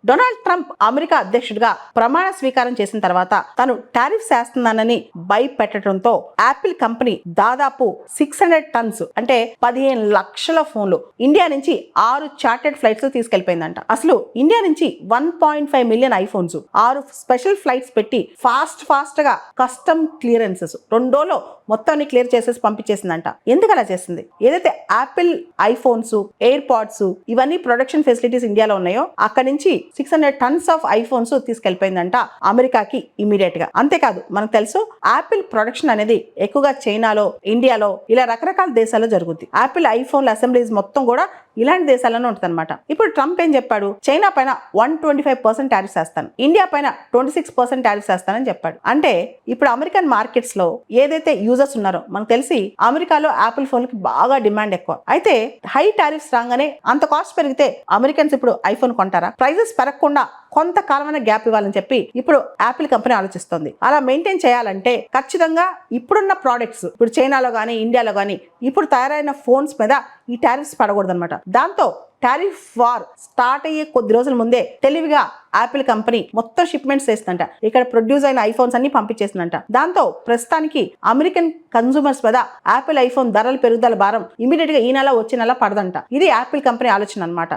Donald Trump America అధ్యక్షుడిగా ప్రమాణ స్వీకారం చేసిన తర్వాత తను టారిఫ్స్ వేస్తున్నానని భయపెట్టడంతో యాపిల్ కంపెనీ దాదాపు 600 టన్స్ అంటే 15 లక్షల ఫోన్లు ఇండియా నుంచి 6 చార్టెడ్ ఫ్లైట్స్ తీసుకెళ్లిపోయిందంట. అసలు ఇండియా నుంచి 1.5 మిలియన్ ఐఫోన్స్ 6 స్పెషల్ ఫ్లైట్స్ పెట్టి ఫాస్ట్ గా కస్టమ్ క్లియరెన్సెస్ 2 రోజుల్లో మొత్తాన్ని క్లియర్ చేసేసి పంపించేసిందంట. ఎందుకు అలా చేసింది? ఏదైతే యాపిల్ ఐఫోన్స్, ఎయిర్ పాడ్స్ ఇవన్నీ ప్రొడక్షన్ ఫెసిలిటీస్ ఇండియాలో ఉన్నాయో అక్కడ నుంచి 600 టన్స్ ఆఫ్ ఐఫోన్స్ తీసుకెళ్లిపోయిందంట అమెరికాకి ఇమీడియట్ గా. అంతేకాదు మనకు తెలుసు యాపిల్ ప్రొడక్షన్ అనేది ఎక్కువగా చైనాలో, ఇండియాలో ఇలా రకరకాల దేశాల్లో జరుగుద్ది. యాపిల్ ఐఫోన్ అసెంబ్లీస్ మొత్తం కూడా ఇలాంటి దేశాల్లోనే ఉంటుంది అనమాట. ఇప్పుడు ట్రంప్ ఏం చెప్పాడు? చైనా పైన 125% టారిఫ్స్ వేస్తాను, ఇండియా పైన 26% టారిఫ్స్ వేస్తానని చెప్పాడు. అంటే ఇప్పుడు అమెరికన్ మార్కెట్స్ లో ఏదైతే యూజర్స్ ఉన్నారో మనకు తెలిసి అమెరికాలో యాపిల్ ఫోన్ కి బాగా డిమాండ్ ఎక్కువ. అయితే హై టారిఫ్స్ రాగానే అంత కాస్ట్ పెరిగితే అమెరికన్స్ ఇప్పుడు ఐఫోన్ కొంటారా? ప్రైజెస్ పెరగకుండా కొంతకాలమైన గ్యాప్ ఇవ్వాలని చెప్పి ఇప్పుడు యాపిల్ కంపెనీ ఆలోచిస్తుంది. అలా మెయింటైన్ చేయాలంటే ఖచ్చితంగా ఇప్పుడున్న ప్రోడక్ట్స్ ఇప్పుడు చైనాలో కానీ ఇండియాలో కానీ ఇప్పుడు తయారైన ఫోన్స్ మీద ఈ టారిఫ్స్ పడకూడదు అనమాట. దాంతో టారిఫ్ వార్ స్టార్ట్ అయ్యే కొద్ది రోజుల ముందే తెలివిగా యాపిల్ కంపెనీ మొత్తం షిప్మెంట్స్ చేస్తుందంట. ఇక్కడ ప్రొడ్యూస్ అయిన ఐఫోన్స్ అన్ని పంపించేసిందంట. దాంతో ప్రస్తుతానికి అమెరికన్ కన్సూమర్స్ మీద యాపిల్ ఐఫోన్ ధరల పెరుగుదల భారం ఇమీడియట్ గా ఈ నెల వచ్చే నెల పడదంట. ఇది యాపిల్ కంపెనీ ఆలోచన అనమాట.